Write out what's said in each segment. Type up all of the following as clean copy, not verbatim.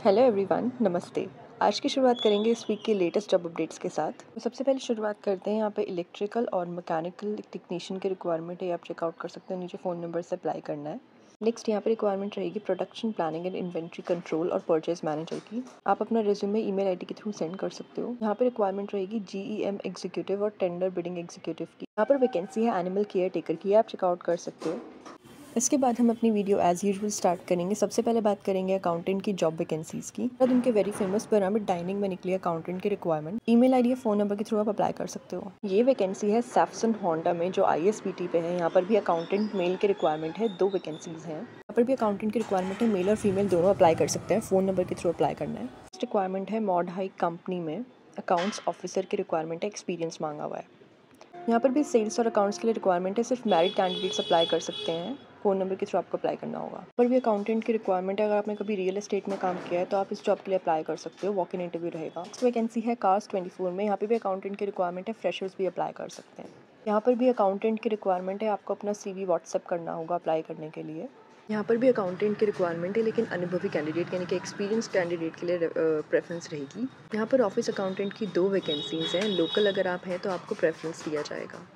Hello everyone, नमस्ते। आज की शुरुआत करेंगे इस वीक के लेटेस्ट जॉब अपडेट्स के साथ। तो सबसे पहले शुरुआत करते हैं। यहाँ पे इलेक्ट्रिकल और मैकेनिकल टेक्नीशियन की रिक्वायरमेंट है, आप चेकआउट कर सकते हैं। नीचे फ़ोन नंबर से अप्लाई करना है। नेक्स्ट यहाँ पे रिक्वायरमेंट रहेगी production planning and inventory control और परचेज मैनेजर की। आप अपना रिज्यूमे ईमेल आईडी के थ्रू सेंड कर सकते हो। यहाँ पे रिक्वायरमेंट रहेगी जीईएम एग्जीक्यूटिव और टेंडर बिडिंग एग्जीक्यूटिव की। यहाँ पर वैकेंसी है एनिमल केयर टेकर की, आप चेकआउट कर सकते हो। इसके बाद हम अपनी वीडियो एज़ यूजुअल स्टार्ट करेंगे। सबसे पहले बात करेंगे अकाउंटेंट की जॉब वैकेंसीज़ की। बाद उनके वेरी फेमस पिरामिड डाइनिंग में निकली अकाउंटेंट की रिक्वायरमेंट। ईमेल आईडी या फ़ोन नंबर के थ्रू आप अप्लाई कर सकते हो। ये वैकेंसी है सैफसन होंडा में, जो ISBT पे है। यहाँ पर भी अकाउंटेंट मेल की रिक्वायरमेंट है, 2 वैकेंसीज़ हैं। यहाँ पर भी अकाउंटेंट की रिक्वायरमेंट है, मेल और फीमेल दोनों अप्लाई कर सकते हैं। फ़ोन नंबर के थ्रू अप्लाई करना है। नेक्स्ट रिक्वायरमेंट है मॉड हाई कंपनी में अकाउंट्स ऑफिसर की रिक्वायरमेंट है, एक्सपीरियंस मांगा हुआ है। यहाँ पर भी सेल्स और अकाउंट्स के लिए रिक्वायरमेंट है, सिर्फ मैरिड कैंडिडेट्स अप्लाई कर सकते हैं। फ़ोन नंबर के थ्रू आपको अप्लाई करना होगा। पर भी अकाउंटेंट की रिक्वायरमेंट है, अगर आपने कभी रियल एस्टेट में काम किया है तो आप इस जॉब के लिए अप्लाई कर सकते हो। वॉक इन इंटरव्यू रहेगा। नेक्स्ट वैकेंसी है कार्स 24 में। यहाँ पे भी अकाउंटेंट की रिक्वायरमेंट है, फ्रेशर्स भी अप्लाई कर सकते हैं। यहाँ पर भी अकाउंटेंट की रिक्वायरमेंट है, आपको अपना CV व्हाट्सएप करना होगा अप्लाई करने के लिए। यहाँ पर भी अकाउंटेंट की रिक्वायरमेंट है, लेकिन अनुभवी कैंडिडेट यानी कि एक्सपीरियंस कैंडिडेट के लिए प्रेफरेंस रहेगी। यहाँ पर ऑफिस अकाउंटेंट की 2 वैकेंसीज़ हैं। लोकल अगर आप हैं तो आपको प्रेफरेंस दिया जाएगा।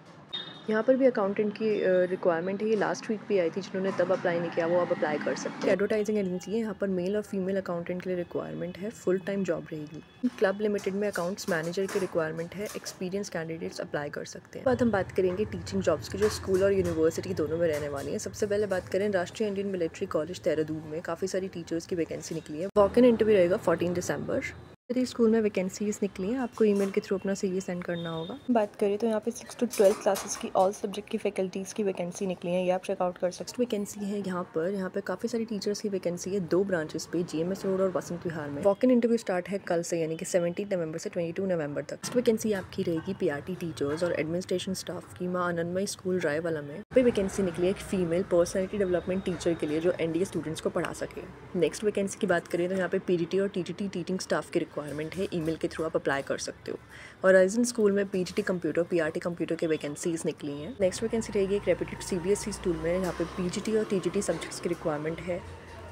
यहाँ पर भी अकाउंटेंट की रिक्वायरमेंट है, ये लास्ट वीक भी आई थी। जिन्होंने तब अप्लाई नहीं किया वो अब अप्लाई कर सकते हैं। एडवर्टाइजिंग एजेंसी है, यहाँ पर मेल और फीमेल अकाउंटेंट के लिए रिक्वायरमेंट है, फुल टाइम जॉब रहेगी। क्लब लिमिटेड में अकाउंट्स मैनेजर की रिक्वायरमेंट है, एक्सपीरियंस कैंडिडेट्स अप्लाई कर सकते हैं। बाद हम बात करेंगे टीचिंग जॉब्स की, जो स्कूल और यूनिवर्सिटी दोनों में रहने वाली है। सबसे पहले बात करें राष्ट्रीय इंडियन मिलिट्री कॉलेज देहरादून में काफ़ी सारी टीचर्स की वैकेंसी निकली है। वॉक इन इंटरव्यू रहेगा 14 दिसंबर। यदि स्कूल में वैकेंसीज निकली हैं, आपको ईमेल के थ्रू अपना CV सेंड करना होगा। बात करें तो यहाँ पे 6 to 12 क्लासेस की ऑल सब्जेक्ट की फैकल्टीज़ की वैकेंसी निकली है, ये आप चेकआउट कर सकते हो। वैकेंसी है यहाँ पे काफ़ी सारी टीचर्स की वैकेंसी है, 2 ब्रांचेस पे, GMS रोड और वसंत विहार में। वॉक इन इंटरव्यू स्टार्ट है कल से, यानी कि 17 नवंबर से 22 नवंबर तक। नेक्स्ट वैकेंसी आपकी रहेगी PRT टीचर्स और एडमिनिस्ट्रेशन स्टाफ की, माँ आनंदमयी स्कूल रायवाला में। पे वैकेंसी निकली है एक फीमेल पर्सनैलिटी डेवलपमेंट टीचर के लिए, जो NDA स्टूडेंट्स को पढ़ा सके। नेक्स्ट वैकेंसी की बात करें तो यहाँ पे PGT और TTT टीचिंग स्टाफ की रिक्वायरमेंट है, ईमेल के थ्रू आप अप्लाई कर सकते हो। और राइजन स्कूल में PGT कंप्यूटर PRT कंप्यूटर के वैकेंसीज निकली हैं। नेक्स्ट वैकेंसी रहेगी एक रेप्यूटेड CBSE स्कूल में, यहाँ पे PGT और TGT सब्जेक्ट्स की रिक्वायरमेंट है,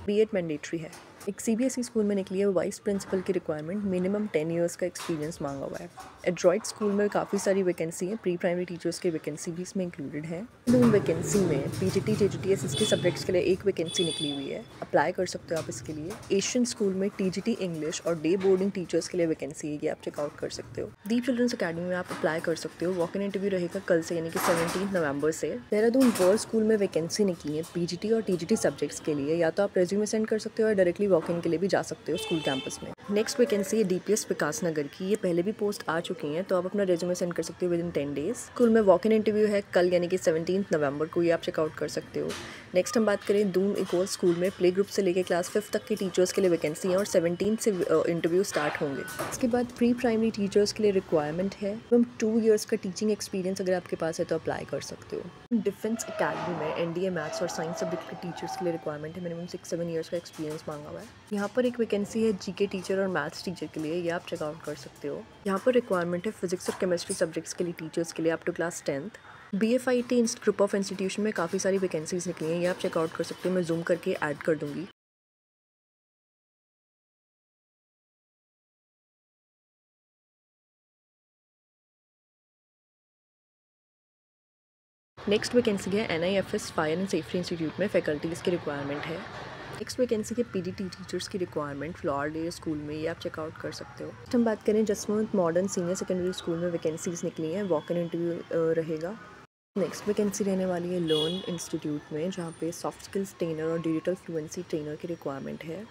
B.Ed मैंडेटरी है। एक CBSE स्कूल में निकली है वाइस प्रिंसिपल की रिक्वायरमेंट, मिनिमम 10 ईयर्स का एक्सपीरियंस मांगा हुआ है। एड्रॉइड स्कूल में काफ़ी सारी वैकेंसी है, प्री प्राइमरी टीचर्स की वैकेंसी भी इसमें इंक्लूडेड है। नून वैकेंसी में PGT TGT SST सब्जेक्ट्स के लिए एक वैकेंसी निकली हुई है, अप्लाई कर सकते हो आप इसके लिए। एशियन स्कूल में TGT इंग्लिश और डे बोर्डिंग टीचर्स के लिए वैकेंसी है, ये आप चेकआउट कर सकते हो। दीप चिल्ड्रंस अकेडमी में आप अप्लाई कर सकते हो। वॉक इन इंटरव्यू रहेगा कल से, यानी कि 17 नवंबर से। देहरादून वर्ल्ड स्कूल में वैकेंसी निकली है PGT और TGT सब्जेक्ट्स के लिए, या तो आप रेज्यूमे सेंड कर सकते हो या डायरेक्टली वॉक इन के लिए भी जा सकते हो स्कूल कैंपस में। नेक्स्ट वैकेंसी है DPS विकास नगर की, ये पहले भी पोस्ट आ चुकी हैं, तो आप अपना रेज्यूमे सेंड कर सकते हो विद इन 10 डेज। स्कूल में वॉक इन इंटरव्यू है कल, यानी कि 17 नवंबर को, ये आप चेकआउट कर सकते हो। नेक्स्ट हम बात करें दून इकोल स्कूल में प्ले ग्रुप से लेकर क्लास 5 तक के टीचर्स के लिए वैकेंसी है और 17 से इंटरव्यू स्टार्ट होंगे। इसके बाद प्री प्राइमरी टीचर्स के लिए रिक्वायरमेंट है, 2 ईयर्स का टीचिंग एक्सपीरियंस अगर आपके पास है तो अप्लाई कर सकते हो। डिफेंस अकेडमी में NDA मैथ्स और साइंस सब्जेक्ट के टीचर्स के लिए रिक्वायरमेंट है, मिनिमम 6-7 ईयर्स का एक्सपीरियंस मांगा हुआ है। यहाँ पर एक वैकेंसी है GK टीचर और मैथ्स टीचर के लिए, ये आप चेकआउट कर सकते हो। यहाँ पर रिक्वायरमेंट है फिजिक्स और केमिस्ट्री सब्जेक्ट्स के लिए टीचर्स के लिए up to class 10th। BFIT group of institution में काफ़ी सारी वैकेंसीज निकली हैं, ये आप चेकआउट कर सकते हो। मैं जूम करके ऐड कर दूँगी। नेक्स्ट वैकेंसी है NIFS fire and safety institute में फैकल्टीज़ की रिक्वायरमेंट है। नेक्स्ट वैकेंसी है PDT टीचर्स की रिक्वायरमेंट फ्लोर डे स्कूल में, ये आप चेकआउट कर सकते हो। नेक्स्ट हम बात करें Jaswant modern senior secondary school में वैकेंसीज निकली हैं, वॉक इन इंटरव्यू रहेगा। नेक्स्ट वैकेंसी रहने वाली है लर्न इंस्टीट्यूट में, जहाँ पे सॉफ्ट स्किल्स ट्रेनर और डिजिटल फ्लुएंसी ट्रेनर की रिक्वायरमेंट है।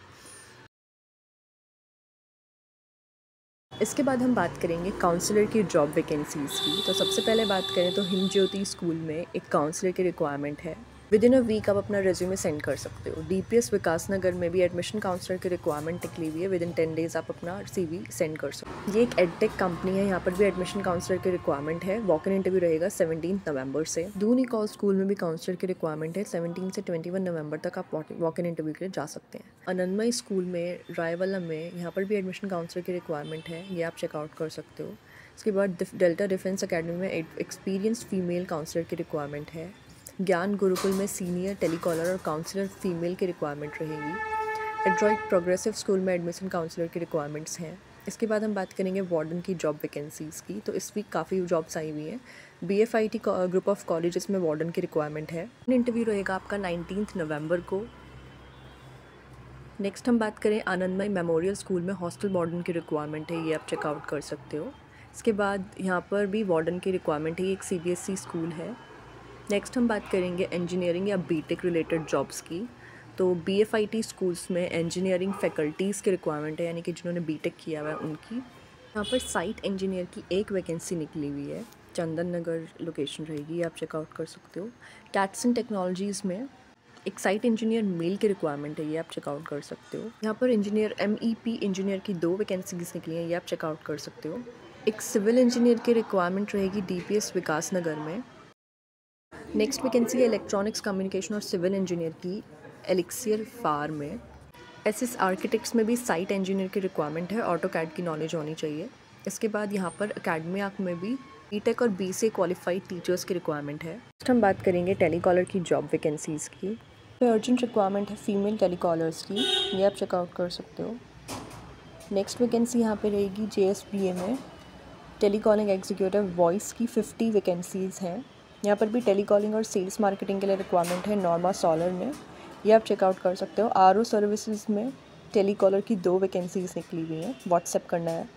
इसके बाद हम बात करेंगे काउंसलर की जॉब वैकेंसीज़ की। तो सबसे पहले बात करें तो हिम ज्योति स्कूल में एक काउंसलर की रिक्वायरमेंट है, विद इन अ वीक आप अपना रेज्यूमे सेंड कर सकते हो। DPS विकास नगर में भी एडमिशन काउंसलर की रिक्वायरमेंट निकली हुई है, विद इन 10 डेज आप अपना CV सेंड कर सकते हो। ये एक एडटेक कंपनी है, यहाँ पर भी एडमिशन काउंसलर की रिक्वायरमेंट है। वॉक इन इंटरव्यू रहेगा 17 नवंबर से। दून इकोल स्कूल में भी काउंसलर की रिक्वायरमेंट है, 17 से 21 नवंबर तक आप वॉक इन इंटरव्यू के लिए जा सकते हैं। आनंदमयी स्कूल में रायवाला में, यहाँ पर भी एडमिशन काउंसलर की रिक्वायरमेंट है, ये आप चेकआउट कर सकते हो। इसके बाद डेल्टा डिफेंस अकेडमी में एक्सपीरियंस फीमेल काउंसलर की रिक्वायरमेंट है। ज्ञान गुरुकुल में सीनियर टेलीकॉलर और काउंसलर फीमेल की रिक्वायरमेंट रहेगी। एड्रॉइड प्रोग्रेसिव स्कूल में एडमिशन काउंसलर की रिक्वायरमेंट्स हैं। इसके बाद हम बात करेंगे वार्डन की जॉब वैकेंसीज़ की। तो इस वीक काफ़ी जॉब्स आई हुई हैं। BFIT ग्रुप ऑफ कॉलेजेस में वार्डन की रिक्वायरमेंट है। इंटरव्यू रहेगा आपका 19 नवंबर को। नेक्स्ट हम बात करें आनंदमय मेमोरियल स्कूल में हॉस्टल वार्डन की रिक्वायरमेंट है, ये आप चेकआउट कर सकते हो। इसके बाद यहाँ पर भी वार्डन की रिक्वायरमेंट है, ये एक CBSE स्कूल है। नेक्स्ट हम बात करेंगे इंजीनियरिंग या बीटेक रिलेटेड जॉब्स की। तो BFIT स्कूल्स में इंजीनियरिंग फैकल्टीज़ की रिक्वायरमेंट है, यानी कि जिन्होंने बीटेक किया हुआ है उनकी। यहाँ पर साइट इंजीनियर की एक वैकेंसी निकली हुई है, चंदन नगर लोकेशन रहेगी, आप चेकआउट कर सकते हो। कैटसन टेक्नोलॉजीज़ में एक साइट इंजीनियर मेल की रिक्वायरमेंट है, ये आप चेकआउट कर सकते हो। यहाँ पर इंजीनियर MEP इंजीनियर की 2 वैकेंसीज निकली हैं, ये आप चेकआउट कर सकते हो। एक सिविल इंजीनियर की रिक्वायरमेंट रहेगी DPS विकास नगर में। नेक्स्ट वैकेंसी है इलेक्ट्रॉनिक्स कम्युनिकेशन और सिविल इंजीनियर की एलिक्सियर फार में। SS आर्किटेक्ट्स में भी साइट इंजीनियर की रिक्वायरमेंट है, ऑटो कैड की नॉलेज होनी चाहिए। इसके बाद यहाँ पर अकेडमी आर्क में भी BTech और BCA क्वालिफाइड टीचर्स की रिक्वायरमेंट है। नेक्स्ट हम बात करेंगे टेलीकॉलर की जॉब वैकेंसीज़ की। तो अर्जेंट रिक्वायरमेंट है फीमेल टेलीकॉलर्स की, ये आप चेकआउट कर सकते हो। नेक्स्ट वैकेंसी यहाँ पे रहेगी JSBA में टेलीकॉलिंग एग्जीक्यूटिव वॉइस की 50 वैकेंसीज़ हैं। यहाँ पर भी टेलीकॉलिंग और सेल्स मार्केटिंग के लिए रिक्वायरमेंट है नॉर्मा सॉलर में, ये आप चेकआउट कर सकते हो। RO सर्विसेज में टेलीकॉलर की 2 वैकेंसीज़ निकली हुई हैं, व्हाट्सएप करना है।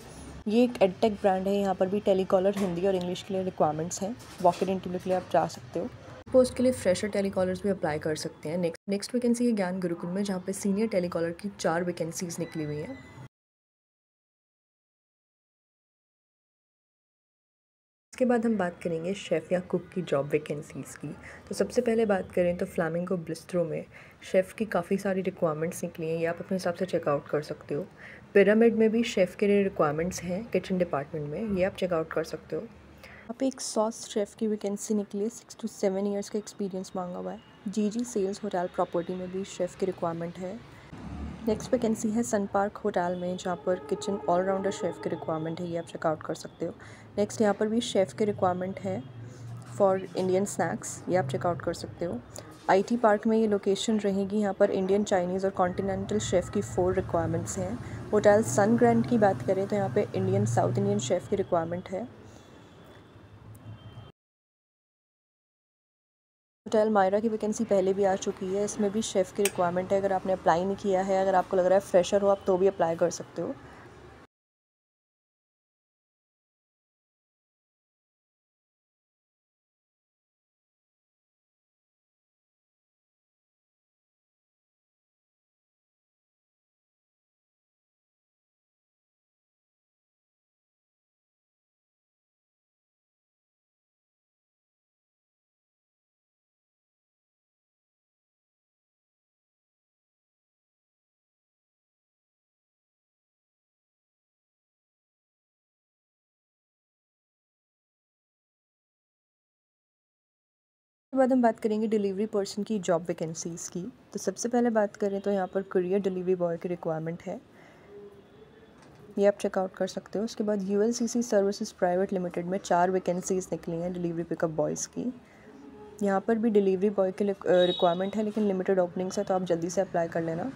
ये एक एडटेक ब्रांड है, यहाँ पर भी टेलीकॉलर हिंदी और इंग्लिश के लिए रिक्वायरमेंट्स हैं। वॉक इन इंटरव्यू के लिए आप जा सकते हो। पोस्ट के लिए फ्रेशर टेलीकॉलर्स भी अप्लाई कर सकते हैं। नेक्स्ट वैकेंसी है ज्ञान गुरुकुल में, जहाँ पे सीनियर टेलीकॉलर की 4 वैकेंसीज निकली हुई हैं। इसके बाद हम बात करेंगे शेफ़ या कुक की जॉब वैकेंसीज़ की। तो सबसे पहले बात करें तो फ्लामिंगो बिस्ट्रो में शेफ़ की काफ़ी सारी रिक्वायरमेंट्स निकली हैं, ये आप अपने हिसाब से चेकआउट कर सकते हो। पिरामिड में भी शेफ़ के लिए रिक्वायरमेंट्स हैं किचन डिपार्टमेंट में, ये आप चेकआउट कर सकते हो। यहाँ पे एक सॉस शेफ़ की वैकेंसी निकली है, 6 to 7 ईयर्स का एक्सपीरियंस मांगा हुआ है। GG सेल्स होटल प्रॉपर्टी में भी शेफ़ की रिक्वायरमेंट है। नेक्स्ट वैकेंसी है सन पार्क होटल में, जहाँ पर किचन ऑलराउंडर शेफ़ की रिक्वायरमेंट है, ये आप चेकआउट कर सकते हो। नेक्स्ट यहाँ पर भी शेफ़ की रिक्वायरमेंट है फॉर इंडियन स्नैक्स, ये आप चेकआउट कर सकते हो। IT पार्क में ये लोकेशन रहेगी, यहाँ पर इंडियन, चाइनीज़ और कॉन्टिनेंटल शेफ़ की 4 रिक्वायरमेंट्स हैं। होटल सन ग्रैंड की बात करें तो यहाँ पे इंडियन, साउथ इंडियन शेफ़ की रिक्वायरमेंट है। होटल मायरा की वैकेंसी पहले भी आ चुकी है, इसमें भी शेफ़ की रिक्वायरमेंट है। अगर आपने अप्लाई नहीं किया है, अगर आपको लग रहा है फ्रेशर हो आप, तो भी अप्लाई कर सकते हो। उसके बाद हम बात करेंगे डिलीवरी पर्सन की जॉब वैकेंसीज़ की। तो सबसे पहले बात करें तो यहाँ पर कुरियर डिलीवरी बॉय की रिक्वायरमेंट है, ये आप चेकआउट कर सकते हो। उसके बाद ULCC सर्विसेज प्राइवेट लिमिटेड में 4 वैकेंसीज़ निकली हैं डिलीवरी पिकअप बॉयज़ की। यहाँ पर भी डिलीवरी बॉय के लिए रिक्वायरमेंट है, लेकिन लिमिटेड ओपनिंग्स है, तो आप जल्दी से अप्लाई कर लेना।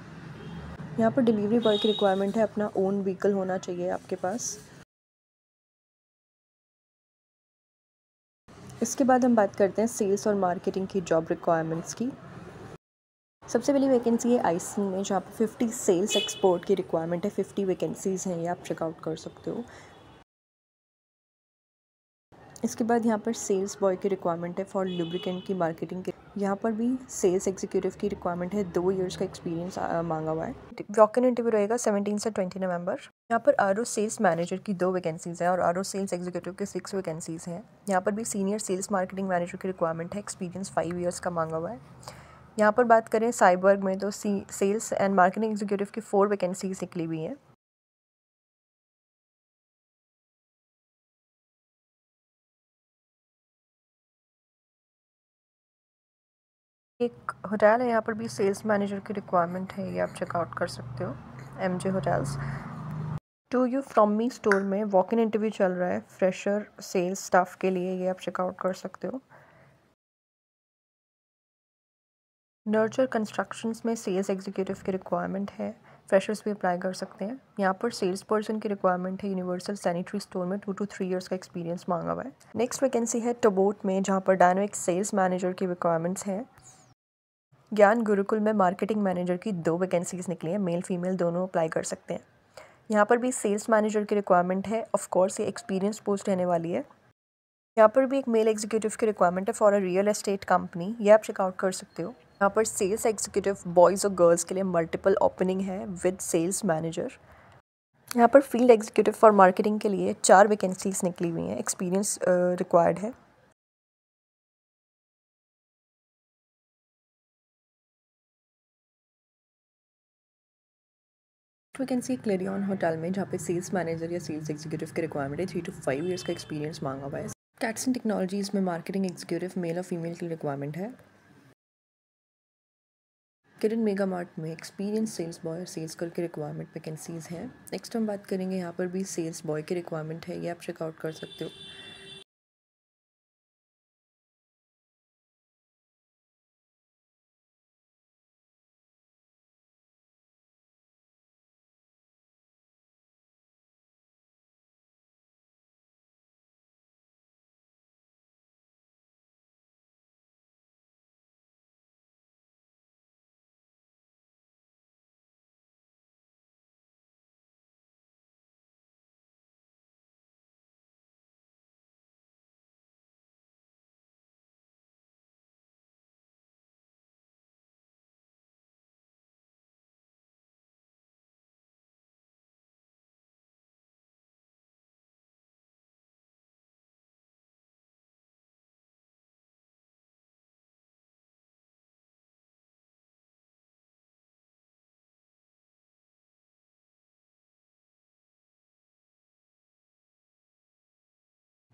यहाँ पर डिलीवरी बॉय की रिक्वायरमेंट है, अपना ओन व्हीकल होना चाहिए आपके पास। इसके बाद हम बात करते हैं सेल्स और मार्केटिंग की जॉब रिक्वायरमेंट्स की। सबसे पहली वैकेंसी है आइसन में, जहाँ पे 50 सेल्स एक्सपोर्ट की रिक्वायरमेंट है, 50 वैकेंसीज़ हैं, ये आप चेकआउट कर सकते हो। इसके बाद यहाँ पर सेल्स बॉय की रिक्वायरमेंट है फॉर लुब्रिकेंट की मार्केटिंग के। यहाँ पर भी सेल्स एग्जीक्यूटिव की रिक्वायरमेंट है, 2 ईयर्स का एक्सपीरियंस मांगा हुआ है। वॉक इन इंटरव्यू रहेगा 17 से 20 नवंबर। यहाँ पर RO सेल्स मैनेजर की 2 वैकेंसीज़ हैं और RO सेल्स एग्जीक्यूटिव की 6 वैकेंसीज़ हैं। यहाँ पर भी सीनियर सेल्स मार्केटिंग मैनेजर की रिक्वायरमेंट है, एक्सपीरियंस 5 ईयर्स का मांगा हुआ है। यहाँ पर बात करें साइबर्ग में, तो सेल्स एंड मार्केटिंग एग्जीक्यूटिव की 4 वैकेंसीज निकली हुई हैं। एक होटल है, यहाँ पर भी सेल्स मैनेजर की रिक्वायरमेंट है, ये आप चेकआउट कर सकते हो। MJ hotels. To you from me store में वॉक इन इंटरव्यू चल रहा है फ्रेशर सेल्स स्टाफ के लिए, ये आप चेकआउट कर सकते हो। नर्चर कंस्ट्रक्शंस में सेल्स एग्जीक्यूटिव की रिक्वायरमेंट है, फ्रेशर्स भी अप्लाई कर सकते हैं। यहाँ पर सेल्स पर्सन की रिक्वायरमेंट है, यूनिवर्सल सैनिटरी स्टोर में 2 to 3 ईयर्स का एक्सपीरियंस मांगा हुआ है। नेक्स्ट वैकेंसी है टोबोट में, जहाँ पर डायनामिक सेल्स मैनेजर की रिक्वायरमेंट्स हैं। ज्ञान गुरुकुल में मार्केटिंग मैनेजर की 2 वैकेंसीज निकली हैं, मेल फीमेल दोनों अप्लाई कर सकते हैं। यहाँ पर भी सेल्स मैनेजर की रिक्वायरमेंट है, ऑफ कोर्स ये एक्सपीरियंस पोस्ट रहने वाली है। यहाँ पर भी एक मेल एग्जीक्यूटिव की रिक्वायरमेंट है for a real estate company, ये आप चेकआउट कर सकते हो। यहाँ पर सेल्स एग्जीक्यूटिव बॉयज़ और गर्ल्स के लिए मल्टीपल ओपनिंग है विद सेल्स मैनेजर। यहाँ पर फील्ड एग्जीक्यूटिव फॉर मार्केटिंग के लिए 4 वैकेंसीज निकली हुई हैं, एक्सपीरियंस रिक्वायर्ड है। वैकेंसी क्लेरियन होटल में, जहाँ पे सेल्स मैनेजर या सेल्स एग्जीक्यूटिव की रिक्वायरमेंट है, 3 to 5 ईयर्स का एक्सपीरियंस मांगा हुआ है। कैटसन टेक्नोलॉजीज़ में मार्केटिंग एग्जीक्यूटिव मेल और फीमेल की रिक्वायरमेंट है। किरण मेगा मार्ट में एक्सपीरियंस सेल्स बॉय और सेल्स गर्ल की रिक्वायरमेंट वैकेंसीज़ हैं। नेक्स्ट हम बात करेंगे, यहाँ पर भी सेल्स बॉय की रिक्वायरमेंट है, ये आप चेकआउट कर सकते हो।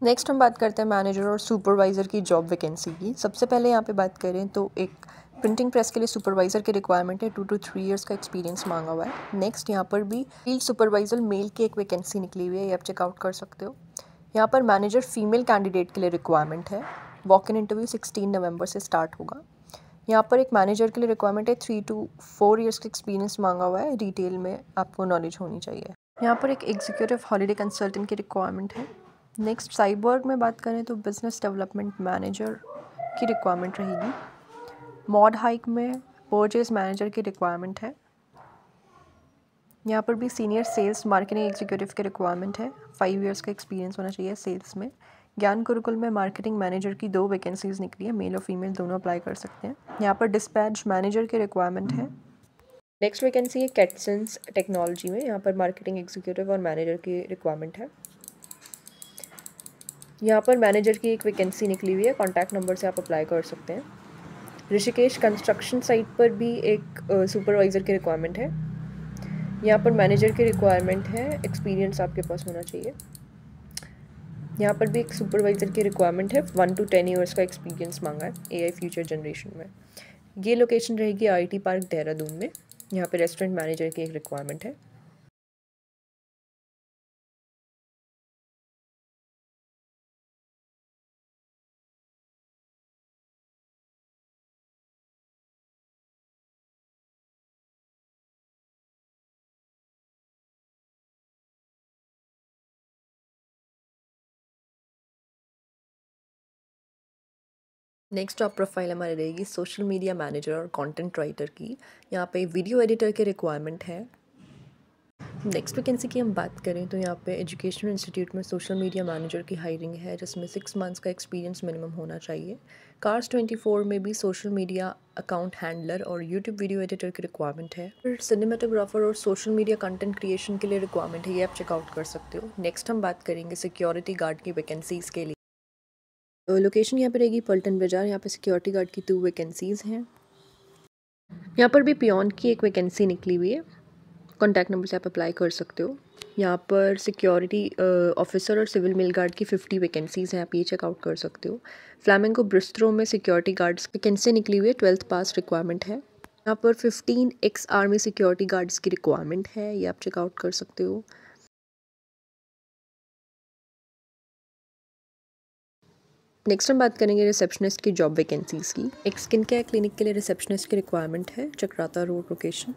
नेक्स्ट हम बात करते हैं मैनेजर और सुपरवाइज़र की जॉब वैकेंसी की। सबसे पहले यहाँ पे बात करें तो एक प्रिंटिंग प्रेस के लिए सुपरवाइज़र की रिक्वायरमेंट है, 2 to 3 ईयर्स का एक्सपीरियंस मांगा हुआ है। नेक्स्ट यहाँ पर भी फील्ड सुपरवाइज़र मेल की एक वैकेंसी निकली हुई है, ये आप चेकआउट कर सकते हो। यहाँ पर मैनेजर फीमेल कैंडिडेट के लिए रिक्वायरमेंट है, वॉक इन इंटरव्यू 16 नवंबर से स्टार्ट होगा। यहाँ पर एक मैनेजर के लिए रिक्वायरमेंट है, 3 to 4 ईयर्स का एक्सपीरियंस मांगा हुआ है, डिटेल में आपको नॉलेज होनी चाहिए। यहाँ पर एक एग्जीक्यूटिव हॉलीडे कंसल्टेंट की रिक्वायरमेंट है। नेक्स्ट साइबर्ग में बात करें तो बिजनेस डेवलपमेंट मैनेजर की रिक्वायरमेंट रहेगी। मॉड हाइक में परचेज मैनेजर की रिक्वायरमेंट है। यहाँ पर भी सीनियर सेल्स मार्केटिंग एग्जीक्यूटिव की रिक्वायरमेंट है, 5 ईयर्स का एक्सपीरियंस होना चाहिए सेल्स में। ज्ञान गुरुकुल में मार्केटिंग मैनेजर की 2 वैकेंसीज निकली है, मेल और फीमेल दोनों अप्लाई कर सकते हैं। यहाँ पर डिस्पैच मैनेजर की रिक्वायरमेंट है। नेक्स्ट वैकेंसी है कैटसन्स टेक्नोलॉजी में, यहाँ पर मार्केटिंग एग्जीक्यूटिव और मैनेजर की रिक्वायरमेंट है। यहाँ पर मैनेजर की एक वैकेंसी निकली हुई है, कॉन्टैक्ट नंबर से आप अप्लाई कर सकते हैं। ऋषिकेश कंस्ट्रक्शन साइट पर भी एक सुपरवाइज़र की रिक्वायरमेंट है। यहाँ पर मैनेजर की रिक्वायरमेंट है, एक्सपीरियंस आपके पास होना चाहिए। यहाँ पर भी एक सुपरवाइज़र की रिक्वायरमेंट है, 1 to 10 ईयर्स का एक्सपीरियंस मांगा है एआई फ्यूचर जनरेशन में। ये लोकेशन रहेगी आईटी पार्क देहरादून में। यहाँ पर रेस्टोरेंट मैनेजर की एक रिक्वायरमेंट है। नेक्स्ट जॉब प्रोफाइल हमारी रहेगी सोशल मीडिया मैनेजर और कंटेंट राइटर की। यहाँ पे वीडियो एडिटर की रिक्वायरमेंट है। नेक्स्ट वैकेंसी की हम बात करें तो यहाँ पे एजुकेशनल इंस्टीट्यूट में सोशल मीडिया मैनेजर की हायरिंग है, जिसमें 6 मंथ्स का एक्सपीरियंस मिनिमम होना चाहिए। कार्स 24 में भी सोशल मीडिया अकाउंट हैंडलर और यूट्यूब वीडियो एडिटर की रिक्वायरमेंट है। फिर सिनेमाटोग्राफर और सोशल मीडिया कंटेंट क्रिएशन के लिए रिक्वायरमेंट है, ये आप चेकआउट कर सकते हो। नेक्स्ट हम बात करेंगे सिक्योरिटी गार्ड की वैकेंसीज़ के लिए। लोकेशन यहाँ पे रहेगी पल्टन बाजार। यहाँ पे सिक्योरिटी गार्ड की 2 वैकेंसीज़ हैं। यहाँ पर भी पियोन की एक वैकेंसी निकली हुई है, कॉन्टैक्ट नंबर से आप अप्लाई कर सकते हो। यहाँ पर सिक्योरिटी ऑफिसर और सिविल मेल गार्ड की 50 वैकेंसीज़ हैं, आप ये चेकआउट कर सकते हो। फ्लैमिंगो ब्रिस्ट्रो में सिक्योरिटी गार्ड्स वैकेंसी निकली हुई है, 12th पास रिक्वायरमेंट है। यहाँ पर 15 एक्स आर्मी सिक्योरिटी गार्ड्स की रिक्वायरमेंट है, ये आप चेकआउट कर सकते हो। नेक्स्ट हम बात करेंगे रिसेप्शनिस्ट की जॉब वैकेंसीज़ की। एक स्किन केयर क्लिनिक के लिए रिसेप्शनिस्ट की रिक्वायरमेंट है, चक्राता रोड लोकेशन।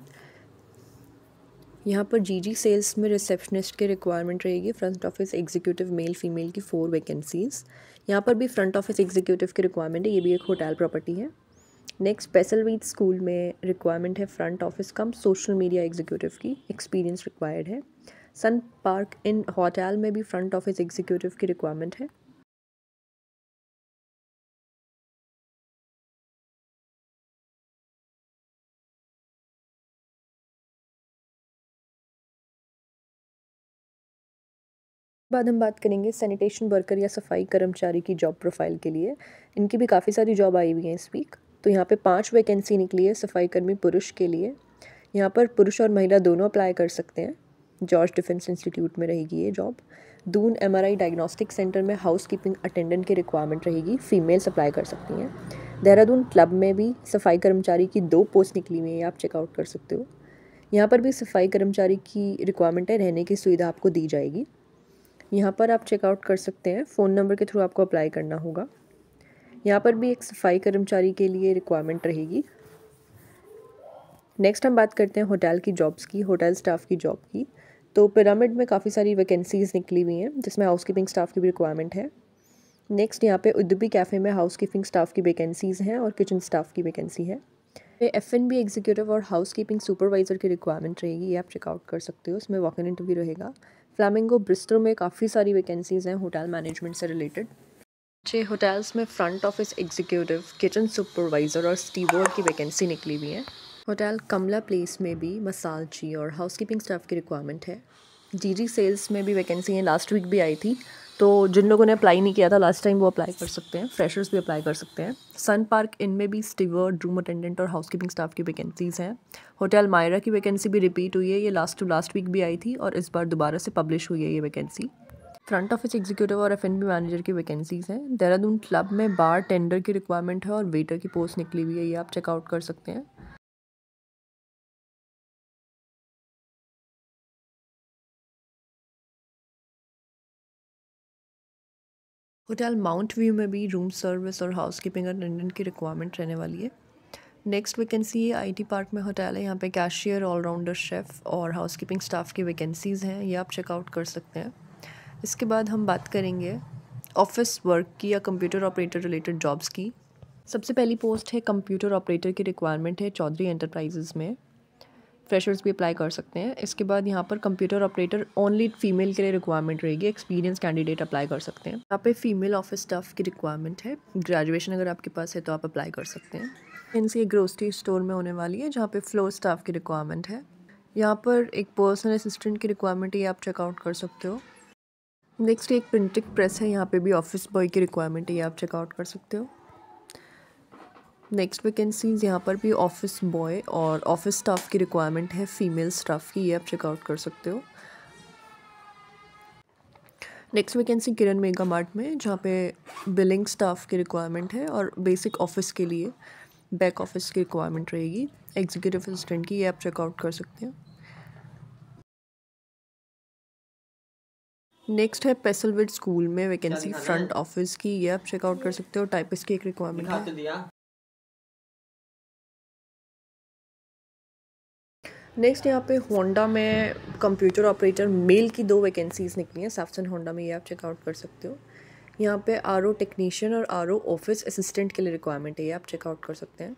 यहाँ पर जीजी सेल्स में रिसेप्शनिस्ट की रिक्वायरमेंट रहेगी। Front office executive male female की 4 वैकेंसीज़। यहाँ पर भी फ्रंट ऑफिस एग्जीक्यूटिव की रिक्वायरमेंट है, ये भी एक होटल प्रॉपर्टी है। नेक्स्ट पेसलवीथ स्कूल में रिक्वायरमेंट है फ्रंट ऑफिस कम सोशल मीडिया एग्जीक्यूटिव की, एक्सपीरियंस रिक्वायर्ड है। सन पार्क इन होटल में भी फ्रंट ऑफिस एग्जीक्यूटिव की रिक्वायरमेंट है। बाद हम बात करेंगे सैनिटेशन वर्कर या सफाई कर्मचारी की जॉब प्रोफाइल के लिए। इनकी भी काफ़ी सारी जॉब आई हुई हैं इस वीक। तो यहाँ पे 5 वैकेंसी निकली है सफाई कर्मी पुरुष के लिए। यहाँ पर पुरुष और महिला दोनों अप्लाई कर सकते हैं। जॉर्ज डिफेंस इंस्टीट्यूट में रहेगी ये job. Doon MRI diagnostic centre में हाउस कीपिंग अटेंडेंट की रिक्वायरमेंट रहेगी, फीमेल्स अप्लाई कर सकती हैं। देहरादून क्लब में भी सफाई कर्मचारी की 2 पोस्ट निकली हुई है, आप चेकआउट कर सकते हो। यहाँ पर भी सफाई कर्मचारी की रिक्वायरमेंट है, रहने की सुविधा आपको दी जाएगी। यहाँ पर आप चेकआउट कर सकते हैं, फ़ोन नंबर के थ्रू आपको अप्लाई करना होगा। यहाँ पर भी एक सफाई कर्मचारी के लिए रिक्वायरमेंट रहेगी। नेक्स्ट हम बात करते हैं होटल की जॉब्स की, होटल स्टाफ की जॉब की। तो पिरामिड में काफ़ी सारी वैकेंसीज़ निकली हुई हैं, जिसमें हाउसकीपिंग स्टाफ की भी रिक्वायरमेंट है। नेक्स्ट यहाँ पे उद्योगी कैफ़े में हाउसकीपिंग स्टाफ की वैकेंसीज़ हैं और किचन स्टाफ की वैकेंसी है। F&B एग्जीक्यूटिव और हाउसकीपिंग सुपरवाइज़र की रिक्वायरमेंट रहेगी, ये आप चेकआउट कर सकते हो। इसमें वॉक इन इंटरव्यू रहेगा। फ्लैमिंगो ब्रिस्टल में काफ़ी सारी वैकेंसीज़ हैं होटल मैनेजमेंट से रिलेटेड। होटल्स में front office executive, kitchen supervisor और स्टीवर्ड की वैकेंसी निकली हुई है। होटल कमला प्लेस में भी मसालची और हाउसकीपिंग स्टाफ की रिक्वायरमेंट है। जीजी सेल्स में भी वैकेंसी है, लास्ट वीक भी आई थी। तो जिन लोगों ने अप्लाई नहीं किया था लास्ट टाइम वो अप्लाई कर सकते हैं, फ्रेशर्स भी अप्लाई कर सकते हैं। सन पार्क इनमें भी स्टीवर्ड, रूम अटेंडेंट और हाउसकीपिंग स्टाफ की वैकेंसीज़ हैं। होटल मायरा की वैकेंसी भी रिपीट हुई है, ये लास्ट वीक भी आई थी और इस बार दोबारा से पब्लिश हुई है ये वैकेंसी। फ्रंट ऑफिस एग्जीक्यूटिव और F&B मैनेजर की वैकेंसीज़ हैं। देहरादून क्लब में बार टेंडर की रिक्वायरमेंट है और वेटर की पोस्ट निकली हुई है, ये आप चेकआउट कर सकते हैं। होटल माउंट व्यू में भी रूम सर्विस और हाउसकीपिंग अटेंडेंट की रिक्वायरमेंट रहने वाली है। नेक्स्ट वैकेंसी है IT पार्क में होटल है, यहाँ पे कैशियर, ऑलराउंडर, शेफ़ और हाउसकीपिंग स्टाफ की वैकेंसीज़ हैं, ये आप चेकआउट कर सकते हैं। इसके बाद हम बात करेंगे ऑफिस वर्क की या कंप्यूटर ऑपरेटर रिलेटेड जॉब्स की। सबसे पहली पोस्ट है कंप्यूटर ऑपरेटर की रिक्वायरमेंट है चौधरी एंटरप्राइजेज़ में। फ्रेशर्स भी अप्लाई कर सकते हैं। इसके बाद यहाँ पर कंप्यूटर ऑपरेटर ओनली फीमेल के लिए रिक्वायरमेंट रहेगी, एक्सपीरियंस कैंडिडेट अप्लाई कर सकते हैं। यहाँ पे फीमेल ऑफिस स्टाफ की रिक्वायरमेंट है, ग्रेजुएशन अगर आपके पास है तो आप अप्लाई कर सकते हैं। इनसे ग्रोसरी स्टोर में होने वाली है जहाँ पे फ्लोर स्टाफ की रिक्वायरमेंट है। यहाँ पर एक पर्सनल असिस्टेंट की रिक्वायरमेंट है, ये आप चेकआउट कर सकते हो। नेक्स्ट एक प्रिंटिंग प्रेस है, यहाँ पे भी ऑफिस बॉय की रिक्वायरमेंट है, ये आप चेकआउट कर सकते हो। नेक्स्ट वैकेंसीज यहाँ पर भी ऑफिस बॉय और ऑफिस स्टाफ की रिक्वायरमेंट है, फीमेल स्टाफ की, ये आप चेकआउट कर सकते हो। नेक्स्ट वैकेंसी किरण मेगा मार्ट में, जहाँ पे बिलिंग स्टाफ की रिक्वायरमेंट है और बेसिक ऑफिस के लिए बैक ऑफिस की रिक्वायरमेंट रहेगी, एग्जीक्यूटिव असिस्टेंट की, ये आप चेकआउट कर सकते हैं। नेक्स्ट है पेसलविड स्कूल में वैकेंसी फ्रंट ऑफिस की, ये आप चेकआउट कर सकते हो। टाइपिस्ट की एक रिक्वायरमेंट है। नेक्स्ट यहाँ पे होंडा में कंप्यूटर ऑपरेटर मेल की 2 वैकेंसीज़ निकली हैं सैमसंग होंडा में, ये आप चेकआउट कर सकते हो। यहाँ पे RO टेक्नीशियन और RO ऑफिस असिस्टेंट के लिए रिक्वायरमेंट है, ये आप चेकआउट कर सकते हैं।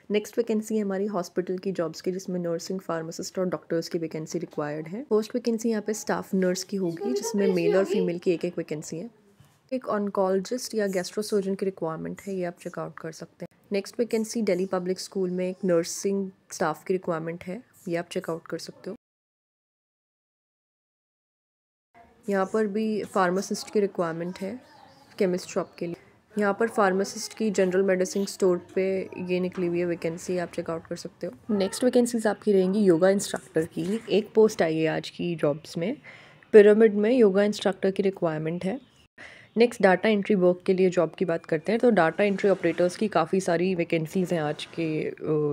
नेक्स्ट वैकेंसी है हमारी हॉस्पिटल की जॉब्स की, जिसमें नर्सिंग, फार्मासिस्ट और डॉक्टर्स की वैकेंसी रिक्वायर्ड है। फर्स्ट वैकेंसी यहाँ पे स्टाफ नर्स की होगी, जिसमें मेल और फीमेल की एक वैकेंसी है। एक ऑनकोलॉजिस्ट या गैस्ट्रोसर्जन की रिक्वायरमेंट है, ये आप चेकआउट कर सकते हैं। Next vacancy Delhi public school में एक नर्सिंग स्टाफ की रिक्वायरमेंट है, ये आप चेकआउट कर सकते हो। यहाँ पर भी फार्मासिस्ट की रिक्वायरमेंट है केमिस्ट शॉप के लिए। यहाँ पर फार्मासिस्ट की जनरल मेडिसिन स्टोर पे ये निकली हुई है वैकेंसी, आप चेकआउट कर सकते हो। नेक्स्ट वैकेंसीज आपकी रहेंगी योगा इंस्ट्रक्टर की। एक पोस्ट आई है आज की जॉब्स में, पिरामिड में योगा इंस्ट्रक्टर की रिक्वायरमेंट है। नेक्स्ट डाटा एंट्री वर्क के लिए जॉब की बात करते हैं। तो डाटा एंट्री ऑपरेटर्स की काफ़ी सारी वैकेंसीज़ हैं आज के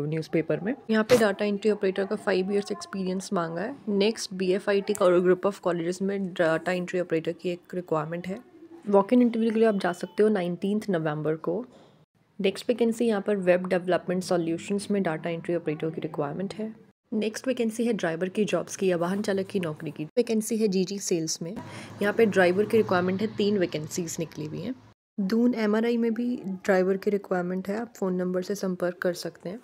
न्यूज़पेपर में। यहाँ पे डाटा एंट्री ऑपरेटर का 5 इयर्स एक्सपीरियंस मांगा है। नेक्स्ट BFIT और ग्रुप ऑफ कॉलेजेस में डाटा एंट्री ऑपरेटर की एक रिक्वायरमेंट है। वॉक इन इंटरव्यू के लिए आप जा सकते हो 19 नवंबर को। नेक्स्ट वैकेंसी यहाँ पर वेब डेवलपमेंट सॉल्यूशंस में डाटा एंट्री ऑपरेटर की रिक्वायरमेंट है। नेक्स्ट वैकेंसी है ड्राइवर की जॉब्स की या वाहन चालक की नौकरी की। वैकेंसी है GG सेल्स में। यहाँ पे ड्राइवर की रिक्वायरमेंट है, 3 वैकेंसीज निकली हुई हैं। दून MRI में भी ड्राइवर की रिक्वायरमेंट है, आप फ़ोन नंबर से संपर्क कर सकते हैं।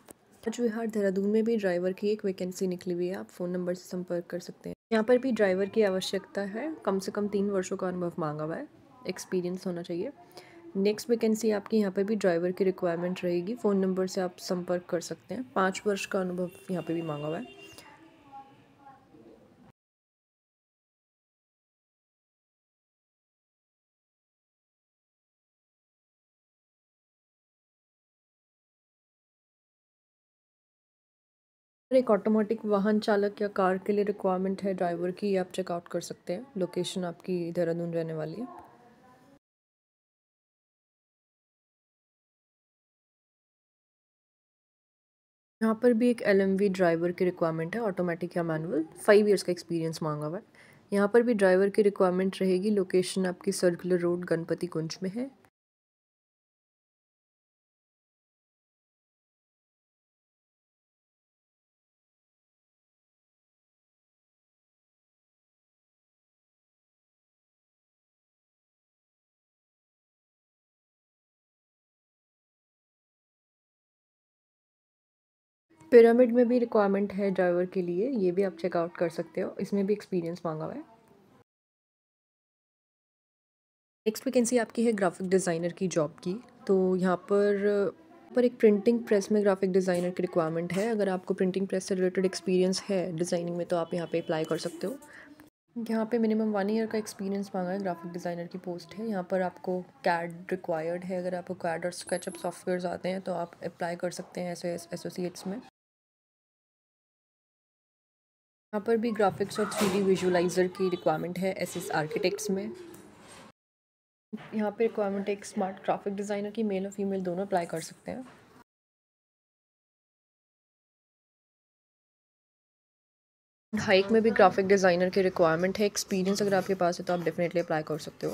विहार देहरादून में भी ड्राइवर की एक वैकेंसी निकली हुई है, आप फ़ोन नंबर से संपर्क कर सकते हैं। यहाँ पर भी ड्राइवर की आवश्यकता है, कम से कम 3 वर्षों का अनुभव मांगा हुआ है, एक्सपीरियंस होना चाहिए। नेक्स्ट वैकेंसी आपकी यहाँ पर भी ड्राइवर की रिक्वायरमेंट रहेगी, फ़ोन नंबर से आप संपर्क कर सकते हैं। 5 वर्ष का अनुभव यहाँ पे भी मांगा हुआ है। एक ऑटोमेटिक वाहन चालक या कार के लिए रिक्वायरमेंट है ड्राइवर की, आप चेकआउट कर सकते हैं। लोकेशन आपकी देहरादून रहने वाली है। यहाँ पर भी एक LMV ड्राइवर की रिक्वायरमेंट है, ऑटोमेटिक या मैनुअल। 5 इयर्स का एक्सपीरियंस मांगा हुआ है। यहाँ पर भी ड्राइवर की रिक्वायरमेंट रहेगी। लोकेशन आपकी सर्कुलर रोड गणपति कुंज में है। पिरामिड में भी रिक्वायरमेंट है ड्राइवर के लिए, ये भी आप चेकआउट कर सकते हो। इसमें भी एक्सपीरियंस मांगा हुआ है। नेक्स्ट वैकेंसी आपकी है ग्राफिक डिज़ाइनर की जॉब की। तो यहाँ पर एक प्रिंटिंग प्रेस में ग्राफिक डिज़ाइनर की रिक्वायरमेंट है। अगर आपको प्रिंटिंग प्रेस से रिलेटेड एक्सपीरियंस है डिज़ाइनिंग में, तो आप यहाँ पे अप्लाई कर सकते हो। यहाँ पे मिनिमम 1 ईयर का एक्सपीरियंस मांगा है। ग्राफिक डिज़ाइनर की पोस्ट है। यहाँ पर आपको कैड रिक्वायर्ड है। अगर आपको कैड और स्केचअप सॉफ्टवेयर आते हैं तो आप अप्लाई कर सकते हैं ऐसे एसोसिएट्स में। यहाँ पर भी ग्राफिक्स और 3D विजुअलाइज़र की रिक्वायरमेंट है SS आर्किटेक्ट्स में। यहाँ पे रिक्वायरमेंट एक स्मार्ट ग्राफिक डिज़ाइनर की, मेल और फीमेल दोनों अप्लाई कर सकते हैं। हाइक में भी ग्राफिक डिज़ाइनर की रिक्वायरमेंट है। एक्सपीरियंस अगर आपके पास है तो आप डेफिनेटली अप्लाई कर सकते हो।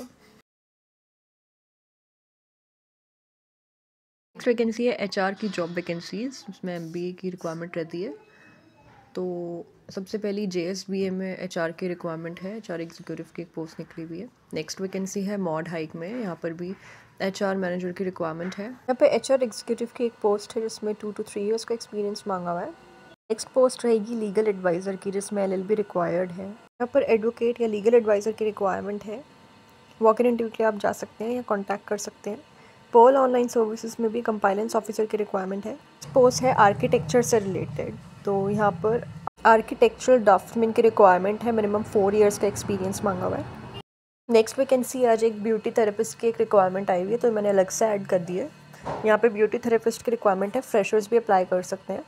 नेक्स्ट वैकेंसी है HR की जॉब वैकेंसीज, उसमें MBA की रिक्वायरमेंट रहती है। तो सबसे पहली JSBA में HR की रिक्वायरमेंट है। HR एग्जीक्यूटिव की एक पोस्ट निकली हुई है। नेक्स्ट वैकेंसी है मॉड हाइक में। यहाँ पर भी HR मैनेजर की रिक्वायरमेंट है। यहाँ पे HR एग्जीक्यूटिव की एक पोस्ट है जिसमें 2 to 3 ईयर्स का एक्सपीरियंस मांगा हुआ है। नेक्स्ट पोस्ट रहेगी लीगल एडवाइज़र की, जिसमें LLB रिक्वायर्ड है। यहाँ पर एडवोकेट या लीगल एडवाइज़र की रिक्वायरमेंट है। वॉक इन इंटरव्यू के लिए आप जा सकते हैं या कॉन्टैक्ट कर सकते हैं। पोल ऑनलाइन सर्विसेज में भी कंपाइलेंस ऑफिसर की रिक्वायरमेंट है। पोस्ट है आर्किटेक्चर से रिलेटेड। तो यहाँ पर आर्किटेक्चरल ड्राफ्टमैन की रिक्वायरमेंट है। मिनिमम 4 इयर्स का एक्सपीरियंस मांगा हुआ है। नेक्स्ट वैकेंसी आज एक ब्यूटी थेरेपिस्ट की एक रिक्वायरमेंट आई हुई है, तो मैंने अलग से ऐड कर दी है। यहाँ पे ब्यूटी थेरेपिस्ट की रिक्वायरमेंट है। फ्रेशर्स भी अप्लाई कर सकते हैं।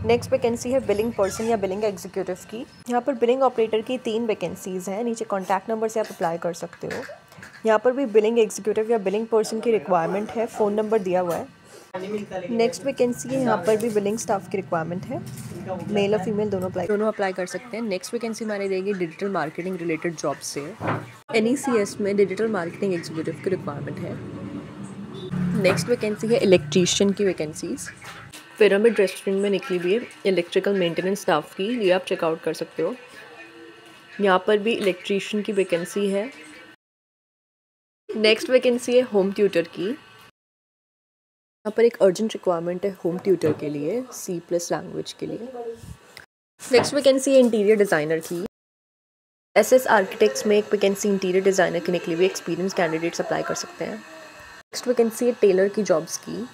नेक्स्ट वैकेंसी है बिलिंग पर्सन या बिलिंग एग्जीक्यूटिव की। यहाँ पर बिलिंग ऑपरेटर की 3 वैकेंसीज़ हैं। नीचे कॉन्टैक्ट नंबर से आप अप्लाई कर सकते हो। यहाँ पर भी बिलिंग एग्जीक्यूटिव या बिलिंग पर्सन की रिक्वायरमेंट है। फ़ोन नंबर दिया हुआ है। नेक्स्ट वैकेंसी है, यहाँ पर भी बिलिंग स्टाफ की रिक्वायरमेंट है। मेल और फीमेल दोनों अप्लाई कर सकते हैं। नेक्स्ट वैकेंसी हमारी रहेगी डिजिटल मार्केटिंग रिलेटेड जॉब से। NECS में डिजिटल मार्केटिंग एग्जीक्यूटिव की रिक्वायरमेंट है। नेक्स्ट वैकेंसी है इलेक्ट्रीशियन की वैकेंसीज। पिरामिड रेस्टोरेंट में निकली हुई है इलेक्ट्रिकल मेंटेनेंस स्टाफ की, ये आप चेकआउट कर सकते हो। यहाँ पर भी इलेक्ट्रीशियन की वैकेंसी है। नेक्स्ट वैकेंसी है होम ट्यूटर की। यहाँ पर एक अर्जेंट रिक्वायरमेंट है होम ट्यूटर के लिए, C+ लैंग्वेज के लिए। नेक्स्ट वैकेंसी है इंटीरियर डिज़ाइनर की। SS आर्किटेक्ट्स में एक वैकेंसी इंटीरियर डिज़ाइनर की निकली हुई, एक्सपीरियंस कैंडिडेट्स अप्लाई कर सकते हैं। नेक्स्ट वैकेंसी है टेलर की जॉब्स की।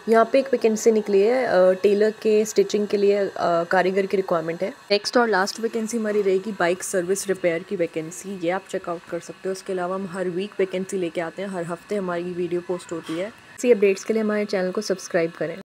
यहाँ पे एक वैकेंसी निकली है टेलर के स्टिचिंग के लिए, कारीगर की रिक्वायरमेंट है। नेक्स्ट और लास्ट वैकेंसी हमारी रहेगी बाइक सर्विस रिपेयर की वैकेंसी, ये आप चेकआउट कर सकते हो। इसके अलावा हम हर वीक वैकेंसी लेके आते हैं, हर हफ्ते हमारी वीडियो पोस्ट होती है। इसी अपडेट्स के लिए हमारे चैनल को सब्सक्राइब करें।